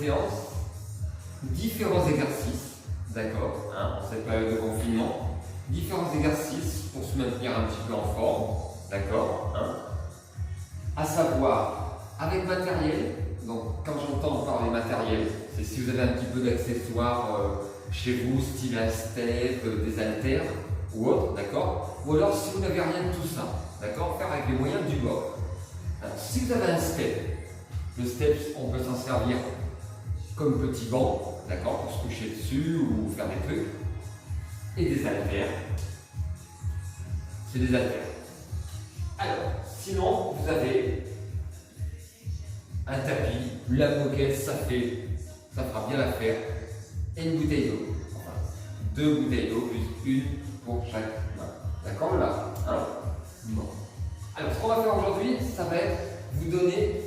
séance différents exercices, d'accord, hein, en cette période de confinement, différents exercices pour se maintenir un petit peu en forme, d'accord, hein, à savoir avec matériel. Donc quand j'entends parler matériel, c'est si vous avez un petit peu d'accessoires chez vous, style un step, des haltères ou autre, d'accord, ou alors si vous n'avez rien de tout ça, d'accord, faire avec les moyens du bord. Alors, si vous avez un step, le step, on peut s'en servir comme petit banc, d'accord, pour se coucher dessus ou faire des trucs, et des haltères. C'est des haltères. Alors, sinon, vous avez un tapis, la moquette, ça fera bien l'affaire, et une bouteille d'eau. Enfin, 2 bouteilles d'eau plus une pour chaque main. D'accord là, hein? Bon. Alors, ce qu'on va faire aujourd'hui, ça va être vous donner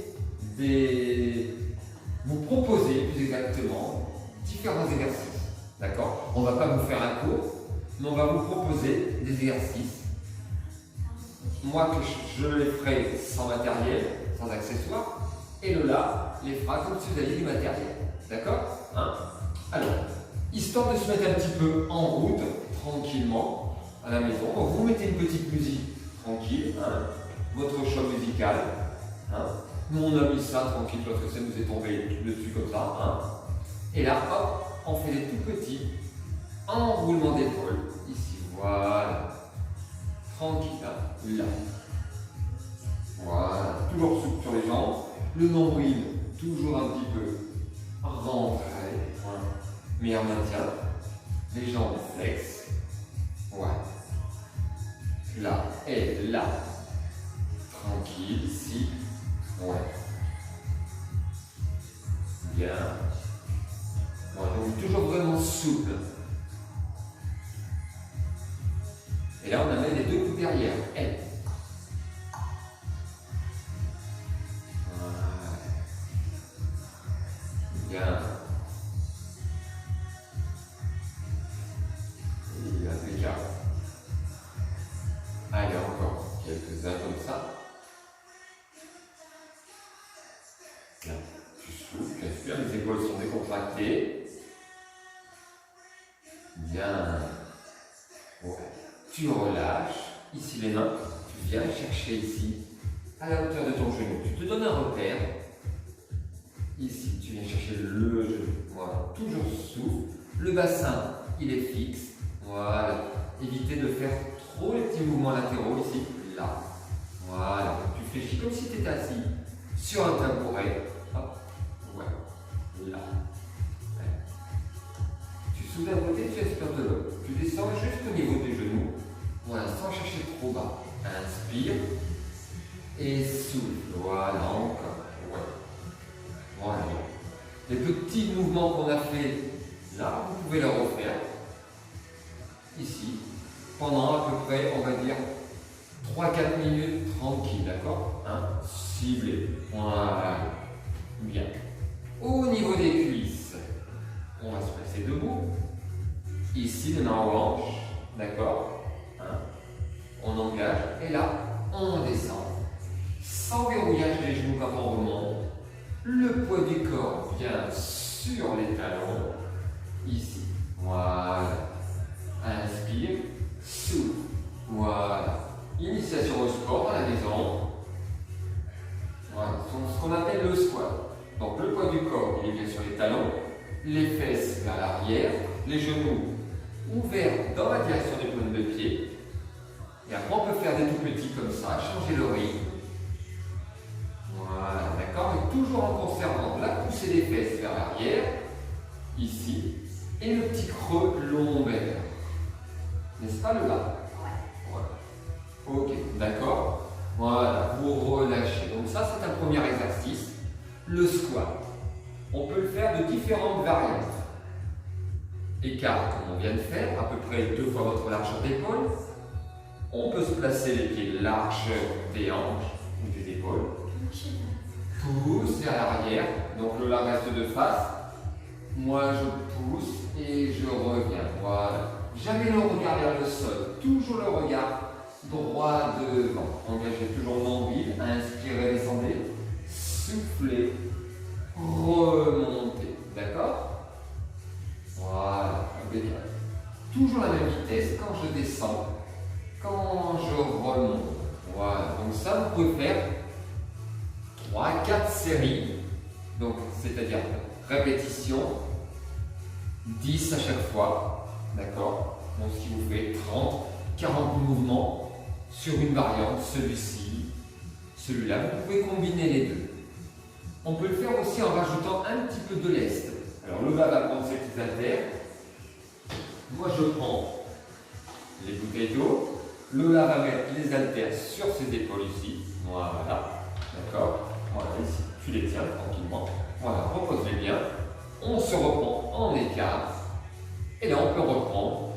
vous proposer plus exactement différents exercices. D'accord? On ne va pas vous faire un cours, mais on va vous proposer des exercices. Moi, que je les ferai sans matériel, sans accessoires, et Lola les fera comme si vous aviez du matériel. D'accord, hein? Alors, histoire de se mettre un petit peu en route, tranquillement, à la maison, donc vous mettez une petite musique tranquille, hein, votre choix musical. Hein. Nous, on a mis ça tranquille parce que ça nous est tombé dessus comme ça. Hein. Et là, hop, on fait des tout petits enroulements d'épaule. Ici, voilà. Tranquille, hein. Là. Voilà, toujours souple sur les jambes. Le nombril, toujours un petit peu rentré. Voilà. Meilleur maintien. Les jambes flex. Voilà. Là et là. Tranquille, ici. Ouais. Bien. Voilà, donc toujours vraiment souple. Et là, on amène les 2 coups derrière. Et. Bien. Il y a déjà. Allez, encore quelques-uns comme ça. Bien. Tu souffles, bien sûr, les épaules sont décontractées. Bien. Ouais. Tu relâches. Ici les mains. Tu viens chercher ici, à la hauteur de ton genou. Tu te donnes un repère. Ici, tu viens chercher le genou. Voilà. Toujours souple. Le bassin, il est fixe. Voilà. Évitez de faire trop les petits mouvements latéraux ici. Là. Voilà. Tu fléchis comme si tu étais assis sur un tabouret. Hop. Ouais. Là. Ouais. Tu souffles d'un côté, tu expires de l'autre. Tu descends juste au niveau des genoux. Voilà, sans chercher trop bas. Inspire. Et souffle. Voilà, encore. Ouais. Voilà. Les petits mouvements qu'on a fait là, vous pouvez les refaire. Ici. Pendant à peu près, on va dire, 3-4 minutes tranquille, d'accord, hein, ciblé. Voilà. Bien. Au niveau des cuisses, on va se placer debout. Ici, les mains en hanche, d'accord, hein. On engage et là, on descend. Sans verrouillage des genoux quand on remonte. Le poids du corps vient sur les talons. Ici. Voilà. Inspire. Souffle. Voilà. Initiation au sport à la maison. Voilà. Ce qu'on appelle le squat. Donc le poids du corps, il est bien sur les talons, les fesses vers l'arrière, les genoux ouverts dans la direction des pointes de pied. Et après, on peut faire des tout petits comme ça, changer le rythme. Voilà, d'accord? Et toujours en conservant la poussée des fesses vers l'arrière, ici, et le petit creux lombaire. N'est-ce pas le bas? Voilà. Ok, d'accord? Voilà, vous relâchez. Donc ça, c'est un premier exercice. Le squat. On peut le faire de différentes variantes. Écart, comme on vient de faire, à peu près 2 fois votre largeur d'épaule. On peut se placer les pieds largeur des hanches ou des épaules. Pousse vers l'arrière. Donc le là reste de face. Moi, je pousse et je reviens. Voilà. Jamais le regard vers le sol. Toujours le regard droit devant. Engagez toujours le nombril. Inspirez, descendez. Soufflez. Remontez. descends, quand je remonte. Voilà, donc ça, vous pouvez faire 3 à 4 séries, donc c'est-à-dire répétition, 10 à chaque fois, d'accord? Donc ce qui vous fait 30, 40 mouvements sur une variante, celui-ci, celui-là. Vous pouvez combiner les deux. On peut le faire aussi en rajoutant un petit peu de lest. Alors le bas va prendre ses petits haltères. Moi je prends les bouteilles d'eau. Lola va mettre les haltères sur ses épaules ici. Voilà. D'accord? Voilà, ici, tu les tiens tranquillement. Voilà, repose-les bien. On se reprend en écart. Et là, on peut reprendre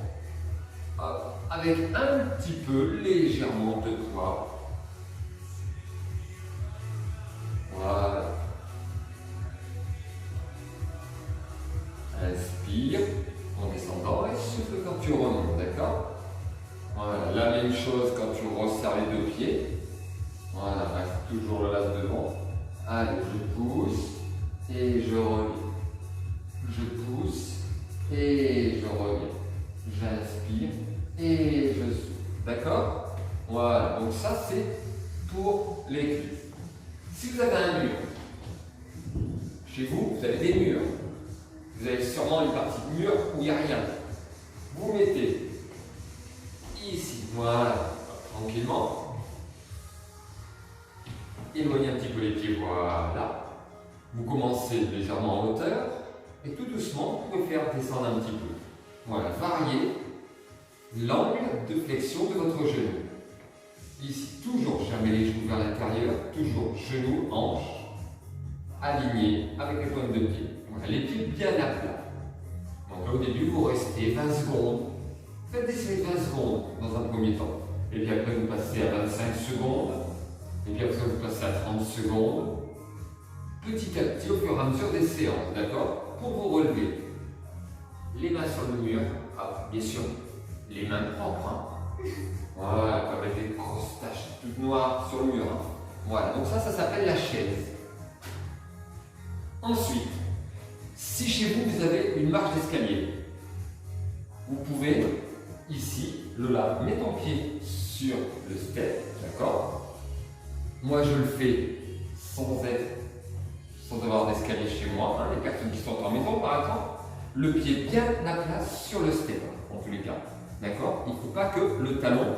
avec un petit peu, légèrement de poids. Voilà. Inspire en descendant et souffle quand tu remontes, d'accord? Voilà, la même chose quand tu resserres les deux pieds. Voilà, reste toujours le lasse devant. Allez, je pousse et je reviens. Je pousse et je reviens. J'inspire et je souffle. D'accord? Voilà, donc ça c'est pour les cuisses. Si vous avez un mur, chez vous, vous avez des murs. Vous avez sûrement une partie de mur où il n'y a rien. Vous mettez ici, voilà, tranquillement. Éloignez un petit peu les pieds, voilà. Vous commencez légèrement en hauteur et tout doucement, vous pouvez faire descendre un petit peu. Voilà, variez l'angle de flexion de votre genou. Ici, toujours jamais les genoux vers l'intérieur, toujours genoux, hanches, alignés avec les pointes de pied. Voilà, les pieds bien à plat. Donc là, au début, vous restez 20 secondes. Faites des séries de 20 secondes dans un premier temps. Et puis après, vous passez à 25 secondes. Et puis après, vous passez à 30 secondes. Petit à petit, au fur et à mesure des séances, d'accord? Pour vous relever. Les mains sur le mur. Ah, bien sûr, les mains propres. Hein. Voilà, pas avec des grosses taches toutes noires sur le mur. Hein. Voilà, donc ça s'appelle la chaise. Ensuite, si chez vous, vous avez une marche d'escalier, vous pouvez, ici, Lola, mets ton pied sur le step, d'accord? Moi, je le fais sans avoir d'escalier chez moi, hein, les personnes qui sont en maison, par exemple, le pied bien à place sur le step, en tous les cas, d'accord? Il ne faut pas que le talon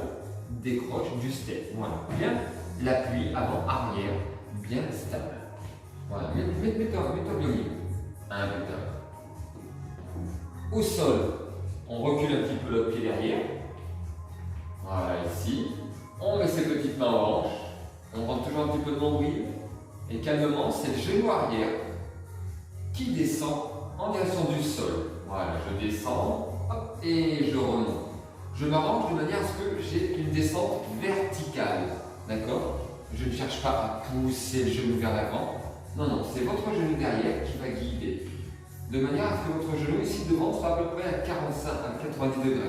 décroche du step, voilà, bien l'appui avant-arrière, bien stable. Voilà, mets-toi bien au milieu. Un peu. Au sol, on recule un petit peu le pied derrière. Voilà, ici. On met ses petites mains aux hanches. On rentre toujours un petit peu de nombril. Et calmement, c'est le genou arrière qui descend en direction du sol. Voilà, je descends hop, et je remonte. Je m'arrange de manière à ce que j'ai une descente verticale. D'accord? Je ne cherche pas à pousser le genou vers l'avant. Non, non, c'est votre genou derrière qui va guider. De manière à ce que votre genou ici devant soit à peu près à 45 à 90 degrés.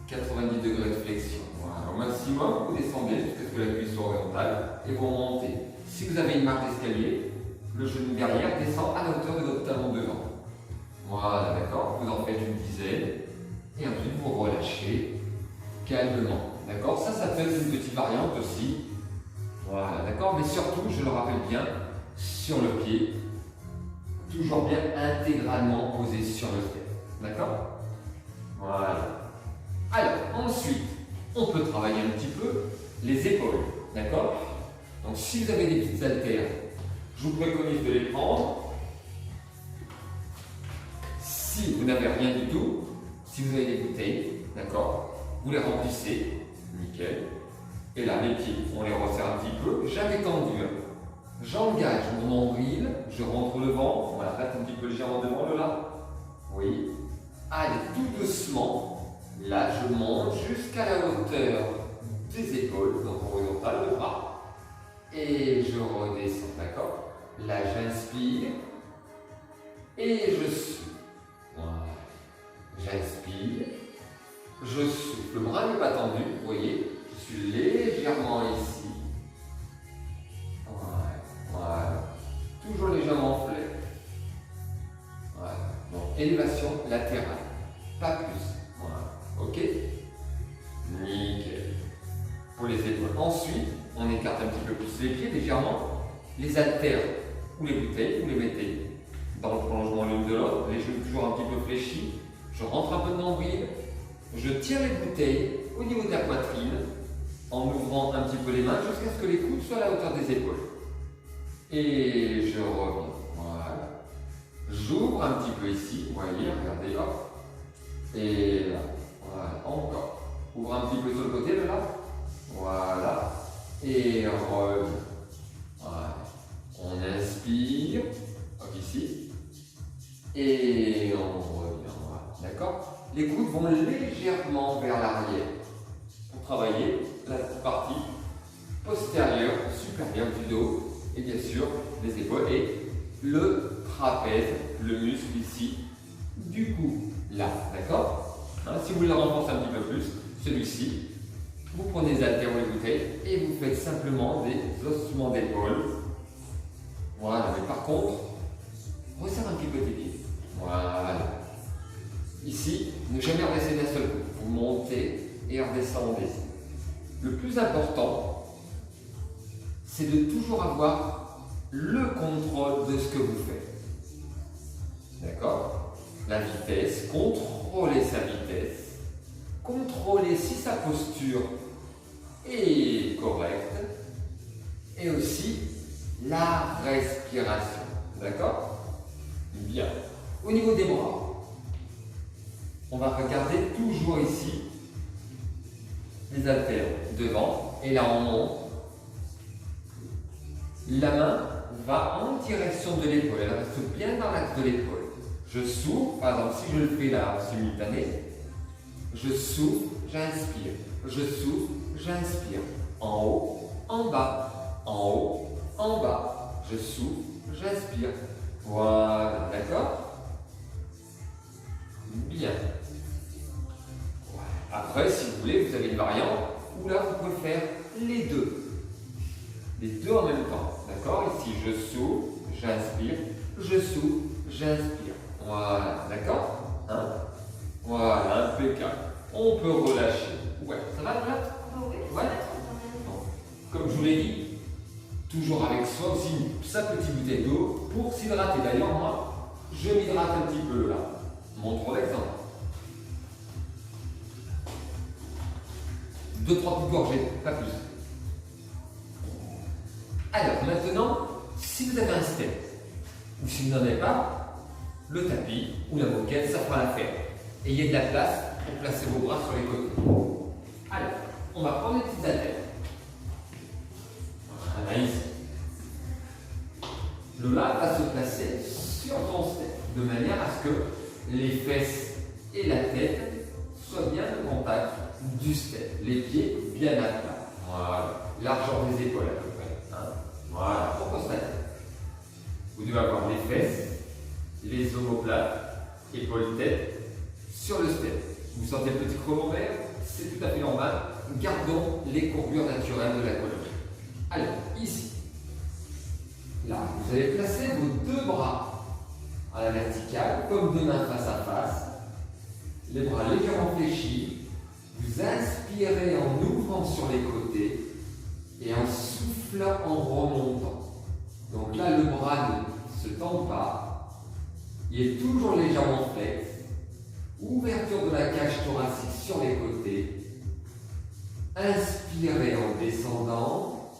90 degrés de flexion. Voilà. Au maximum, vous descendez jusqu'à ce que la cuisse soit horizontale et vous remontez. Si vous avez une marche d'escalier, le genou derrière descend à la hauteur de votre talon devant. Voilà, d'accord? Vous en faites une dizaine et ensuite vous relâchez calmement. D'accord? Ça peut être une petite variante aussi. Voilà, d'accord? Mais surtout, je le rappelle bien, sur le pied, toujours bien intégralement posé sur le step. D'accord? Voilà. Alors, ensuite, on peut travailler un petit peu les épaules. D'accord? Donc, si vous avez des petites haltères, je vous préconise de les prendre. Si vous n'avez rien du tout, si vous avez des bouteilles, d'accord, vous les remplissez, nickel. Et là, les pieds, on les resserre un petit peu, jamais tendu. J'engage mon nombril, je rentre le ventre, voilà, reste un petit peu légèrement devant le là. Oui. Allez, tout doucement, là, je monte jusqu'à la hauteur des épaules, donc horizontale, le bras. Et je redescends, d'accord? Là, j'inspire et je souffle. Voilà. J'inspire, je souffle. Le bras n'est pas tendu, vous voyez? Je suis légèrement ici. Voilà. Toujours légèrement flex. Voilà. Donc, élévation latérale. Pas plus. Voilà. Ok? les haltères ou les bouteilles, vous les mettez dans le prolongement l'une de l'autre, les genoux toujours un petit peu fléchis. Je rentre un peu de nombril, je tire les bouteilles au niveau de la poitrine en ouvrant un petit peu les mains jusqu'à ce que les coudes soient à la hauteur des épaules. Et je reviens. Voilà. J'ouvre un petit peu ici, vous voyez, regardez, hop. Et là, voilà, encore. Ouvre un petit peu sur le côté, de là. Voilà. Et reviens. Voilà. On inspire, hop ici. Et on revient. Voilà. D'accord? Les coudes vont légèrement vers l'arrière pour travailler la partie postérieure, supérieure du dos. Et bien sûr, les épaules et le trapèze, le muscle ici du cou, là, d'accord? Si vous voulez le renforcer un petit peu plus, celui-ci, vous prenez les haltères ou les bouteilles et vous faites simplement des ossements d'épaule. Voilà, mais par contre, resserre un petit peu tes pieds. Voilà. Ici, ne jamais redescendre d'un seul coup. Vous montez et redescendez. Le plus important, c'est de toujours avoir le contrôle de ce que vous faites. D'accord? La vitesse, contrôler sa vitesse, contrôler si sa posture est correcte et aussi la respiration. D'accord? Bien. Au niveau des bras, on va regarder toujours ici les haltères devant et là on monte. La main va en direction de l'épaule, elle reste bien dans l'axe de l'épaule. Je souffle, par exemple, si je le fais là en simultané, je souffle, j'inspire, je souffle, j'inspire. En haut, en bas, en haut, en bas. Je souffle, j'inspire. Voilà, d'accord? Bien. Après, si vous voulez, vous avez une variante où là, vous pouvez faire les deux. Les deux en même temps, d'accord? Ici, je souffle, j'inspire, je souffle, j'inspire. Voilà, d'accord? Hein? Voilà, impeccable. On peut relâcher. Ouais, ça va là? Oui, ouais. Bon. Comme je vous l'ai dit, toujours avec soi aussi sa petite bouteille d'eau pour s'hydrater. D'ailleurs, moi, je m'hydrate un petit peu là. Montre l'exemple. 2-3 petites gorgées, pas plus. Alors maintenant, si vous avez un step, ou si vous n'en avez pas, le tapis ou la moquette, ça fera l'affaire. Et il y a de la place pour placer vos bras sur les côtés. Alors, on va prendre les petites haltères. Voilà, ici. Le là va se placer sur ton step, de manière à ce que les fesses et la tête soient bien au contact du step. Les pieds bien à plat. Voilà. Largeur des épaules à peu près. Hein. Voilà, pour constater. Vous devez avoir les fesses, les omoplates, épaules, tête sur le step. Vous sentez le petit creux ouvert, c'est tout à fait normal. Gardons les courbures naturelles de la colonne. Alors, ici, là, vous allez placer vos deux bras à la verticale, comme deux mains face à face. Les bras légèrement fléchis. Vous inspirez en ouvrant sur les côtés et en soufflant en remontant. Donc là, le bras ne se tend pas. Il est toujours légèrement flex. Ouverture de la cage thoracique sur les côtés. Inspirez en descendant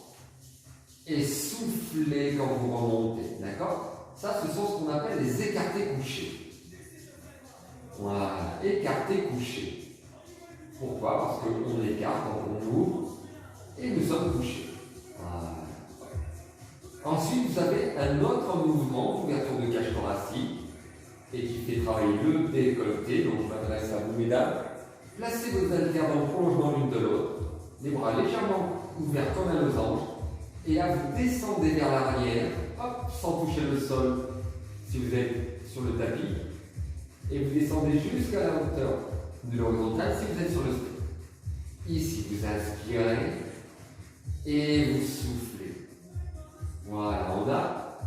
et soufflez quand vous remontez. D'accord? Ça, ce sont ce qu'on appelle les écartés couchés. Voilà, écartés couchés. Pourquoi? Parce qu'on écarte, on ouvre et nous sommes couchés. Voilà. Ensuite, vous avez un autre mouvement d'ouverture de cage thoracique et qui fait travailler le décolleté. Donc, je m'adresse à vous, mesdames. Placez vos haltères dans le prolongement l'une de l'autre, les bras légèrement ouverts comme un losange. Et là, vous descendez vers l'arrière, hop, sans toucher le sol si vous êtes sur le tapis. Et vous descendez jusqu'à la hauteur de l'horizontale si vous êtes sur le step. Ici, vous inspirez et vous soufflez. Voilà, on a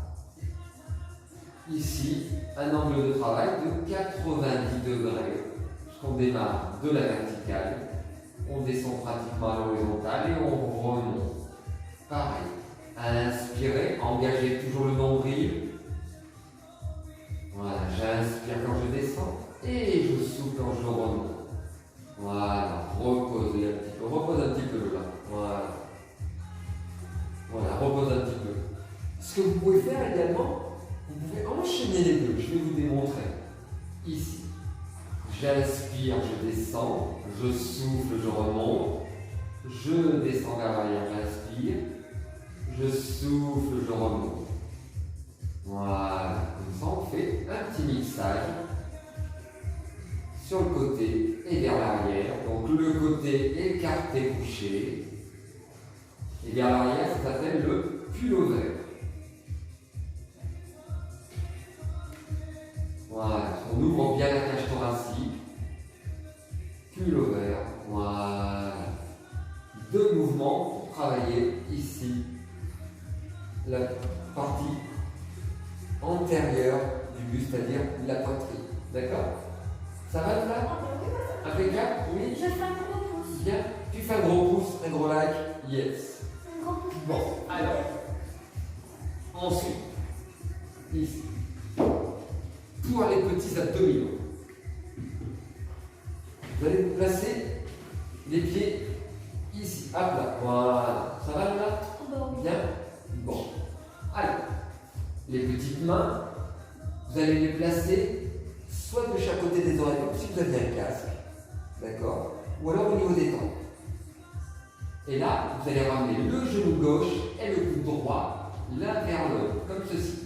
ici un angle de travail de 90 degrés. On démarre de la verticale, on descend pratiquement à l'horizontale et on remonte. Pareil, Inspirez, engagez toujours le nombril. Voilà, j'inspire quand je descends et je souffle quand je remonte. Voilà, reposez un petit peu, repose un petit peu là. Voilà. Voilà, repose un petit peu. Ce que vous pouvez faire également, vous pouvez enchaîner les deux. Je vais vous démontrer. Ici, j'inspire, je descends, je souffle, je remonte, je descends vers l'arrière, j'inspire, je souffle, je remonte. Voilà, comme ça on fait un petit mixage sur le côté et vers l'arrière. Donc le côté écarté, couché, et vers l'arrière, ça s'appelle le pullover. Voilà, on ouvre bien la cage thoracique, pullover, voilà. Deux mouvements pour travailler ici la partie antérieure du buste, c'est-à-dire la poitrine. D'accord? Ça va là? Impeccable? Oui? Je fais un gros pouce. Bien. Tu fais un gros pouce, un gros like? Yes. Un gros pouce. Bon, alors. Ensuite, ici. Pour les petits abdominaux, vous allez vous placer les pieds ici. Hop là. Voilà. Ça va là? Bien? Bon. Alors, les petites mains, vous allez les placer soit de chaque côté des oreilles, comme si vous aviez un casque, d'accord? Ou alors au niveau des tempes. Et là, vous allez ramener le genou gauche et le coude droit l'un vers l'autre, comme ceci.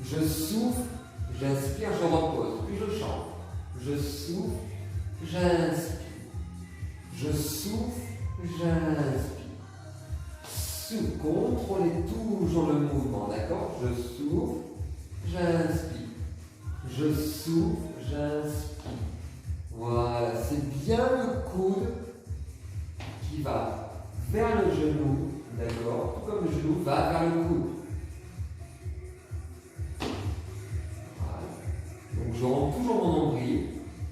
Je souffle, j'inspire, je repose, puis je chante. Je souffle, j'inspire. Je souffle, j'inspire. Souffle, contrôlez toujours le mouvement, d'accord? Je souffle, j'inspire. Je souffle, j'inspire. Voilà, c'est bien le coude qui va vers le genou, d'accord? Tout comme le genou va vers le coude. Voilà. Donc je rentre toujours mon nombril.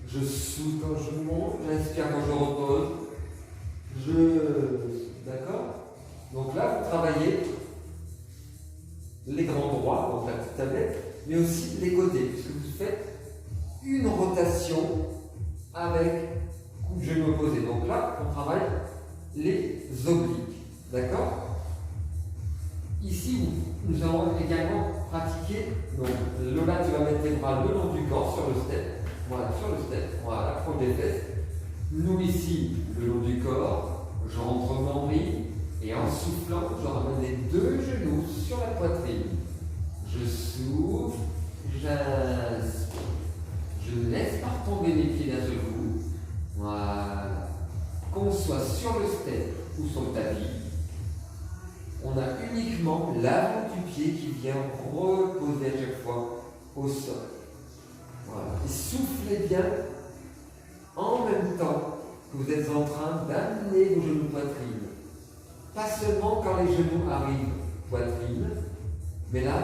Je souffle quand je monte, j'inspire quand je repose. D'accord? Donc là, vous travaillez les grands droits, donc la petite tablette, mais aussi les côtés, puisque vous faites une rotation avec coup de genou opposé. Donc là, on travaille les obliques. D'accord? Ici, nous allons également pratiquer. Donc là, tu vas mettre les bras le long du corps sur le step. Voilà, sur le step. Voilà, proche des fesses. Nous, ici, le long du corps, je rentre mon nombril. Et en soufflant, je ramène les deux genoux sur la poitrine. Je souffle, j'inspire. Je laisse pas tomber les pieds d'un seul coup. Voilà. Qu'on soit sur le step ou sur le tapis, on a uniquement l'avant du pied qui vient reposer à chaque fois au sol. Voilà. Et soufflez bien en même temps que vous êtes en train d'amener vos genoux poitrine. Pas seulement quand les genoux arrivent poitrine, mais là,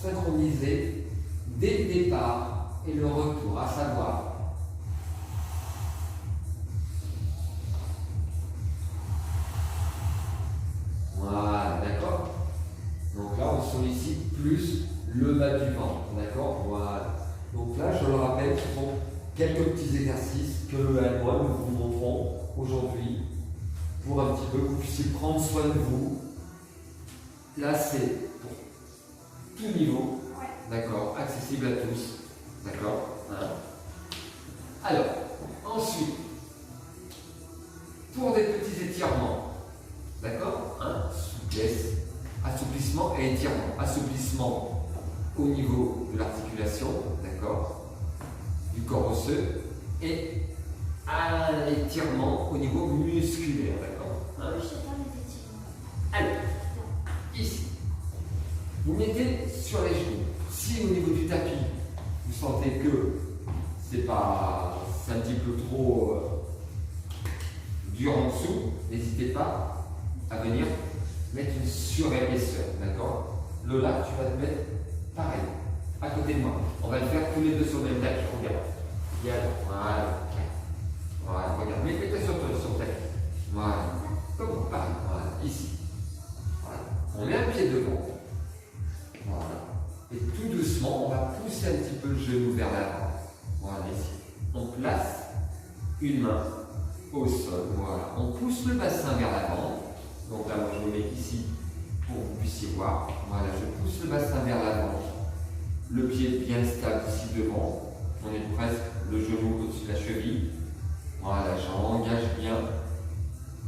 synchronisé dès le départ et le retour, à savoir voilà, d'accord? Donc là, on sollicite plus le bas du ventre, d'accord? Voilà. Donc là, je le rappelle, ce sont quelques petits exercices que et moi nous vous montrons aujourd'hui pour un petit peu que vous puissiez prendre soin de vous. Là, c'est pour tout niveau, d'accord, accessible à tous, d'accord, hein. Alors, ensuite, pour des petits étirements, d'accord, hein, souplesse, assouplissement et étirement. Assouplissement au niveau de l'articulation, d'accord, du corps osseux, et un étirement au niveau musculaire, d'accord, hein. Je sais pas les étirements. Alors, ici, vous mettez sur les genoux. Si au niveau du tapis, vous sentez que c'est un petit peu trop dur en dessous, n'hésitez pas à venir mettre une surépaisseur, d'accord? Lola, tu vas te mettre pareil, à côté de moi. On va le faire tous les deux sur le même tapis, regarde. Voilà. Voilà, regarde, mets-toi sur le tapis. Voilà. Comme pareil, voilà, ici. Voilà. On met un pied pousse un petit peu le genou vers l'avant. Voilà, ici. On place une main au sol. Voilà. On pousse le bassin vers l'avant. Donc là, moi, je me mets ici pour que vous puissiez voir. Voilà, je pousse le bassin vers l'avant. Le pied bien stable ici devant. On est presque le genou au-dessus de la cheville. Voilà, j'engage bien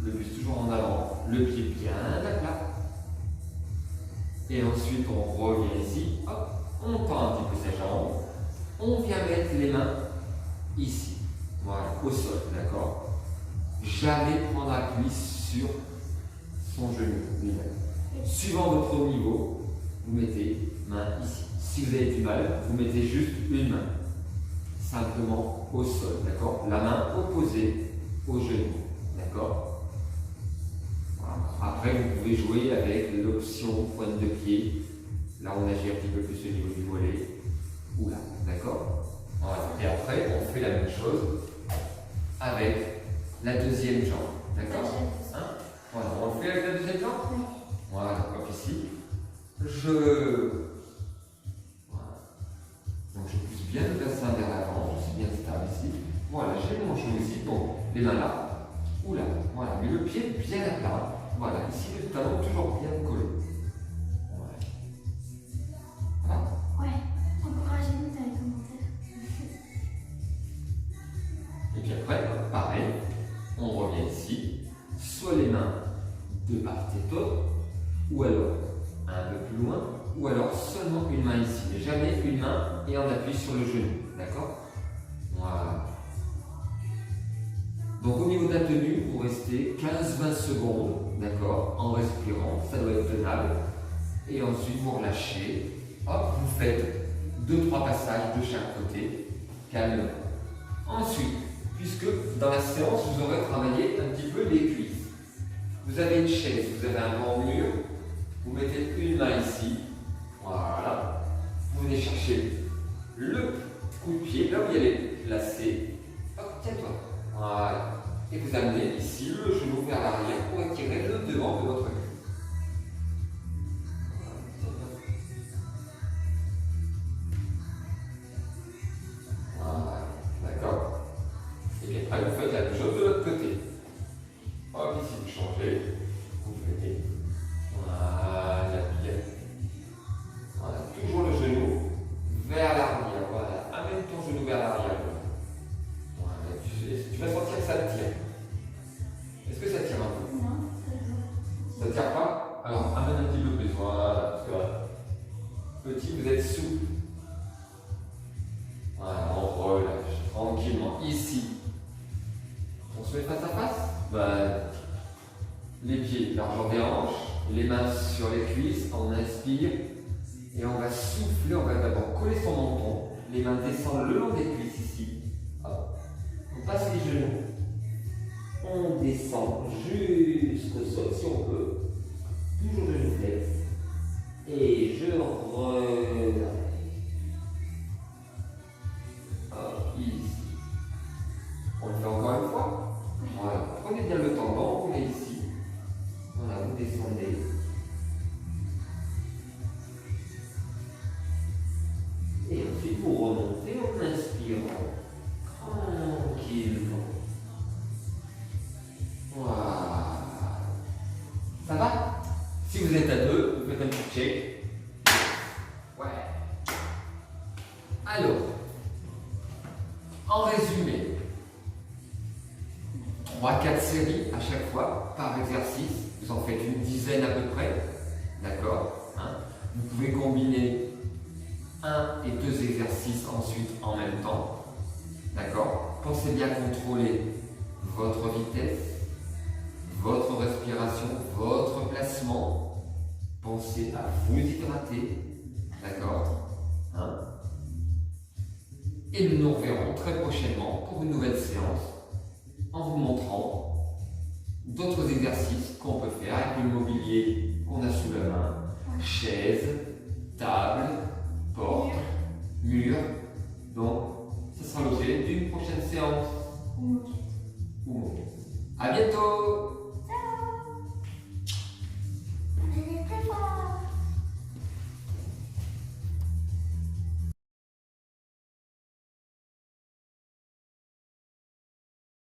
le buste toujours en avant. Le pied bien à plat. Et ensuite, on revient ici. Hop, on tend un petit peu sa jambe. On vient mettre les mains ici. Voilà, au sol, d'accord? Jamais prendre appui sur son genou lui-même. Suivant votre niveau, vous mettez main ici. Si vous avez du mal, vous mettez juste une main. Simplement au sol, d'accord? La main opposée au genou, d'accord? Voilà. Après, vous pouvez jouer avec l'option pointe de pied. Là, on agit un petit peu plus au niveau du mollet. Ou là, d'accord? Voilà. Et après, on fait la même chose avec la deuxième jambe, d'accord? Hein? Voilà, on le fait avec la deuxième jambe? Oui. Voilà, hop ici. Donc je pousse bien le bassin vers l'avant, je suis bien stable ici. Voilà, j'ai mon genou ici, donc les mains là, ou là, voilà, mais le pied bien à plat. Voilà, ici le talon toujours bien collé. Voilà. Voilà. Ouais, encouragez-nous dans les commentaires. Et puis après, pareil, on revient ici, soit les mains de part et d'autre, ou alors un peu plus loin, ou alors seulement une main ici, mais jamais une main et on appuie sur le genou, d'accord? Voilà. Donc au niveau de la tenue, vous restez 15-20 secondes, d'accord, en respirant, ça doit être tenable. Et ensuite vous relâchez, hop, vous faites 2-3 passages de chaque côté, calme. Ensuite, puisque dans la séance, vous aurez travaillé un petit peu les cuisses. Vous avez une chaise, vous avez un grand mur, vous mettez une main ici, voilà. Vous venez chercher le coup de pied, là où il y a les lacets. Hop, tiens-toi. Voilà. Et vous amenez ici le genou vers l'arrière pour étirer le devant de votre cul. Voilà. D'accord? Et puis après, vous faites la même chose de l'autre côté. Hop, ici, vous changez. Vous faites. Voilà, bien. Voilà, toujours le genou vers l'arrière. Voilà, amène ton genou vers l'arrière. Voilà, tu vas sentir que ça te tire. Est-ce que ça tire un peu? Non, Ça ne tire pas? Alors, amène un petit peu plus. Voilà, parce que voilà. Petit, vous êtes souple. Voilà, on relâche tranquillement. Ici, on se met face à face. Ben, les pieds largeur des hanches, les mains sur les cuisses, on inspire et on va souffler, on va d'abord coller son menton, les mains descendent le long des cuisses ici. Hop. On passe les genoux, on descend jusqu'au sol si on peut, toujours genoux flex, et je relâche. Hop, ici. On le fait encore une fois. Voilà, prenez bien le temps d'enrouler ici. Voilà, vous descendez. Et ensuite vous remontez en inspirant tranquillement. Voilà. Ça va? Si vous êtes à deux, vous faites un petit check. Ouais. Alors, en résumé, 3-4 séries à chaque fois par exercice. Vous en faites une dizaine à peu près. D'accord, hein? Vous pouvez combiner 1 et 2 exercices ensuite en même temps. D'accord? Pensez bien contrôler votre vitesse, votre respiration, votre placement. Pensez à vous hydrater. D'accord, hein? Et nous nous reverrons très prochainement pour une nouvelle séance en vous montrant d'autres exercices qu'on peut faire avec le mobilier qu'on a sous la main, chaise, table, porte, mur. Donc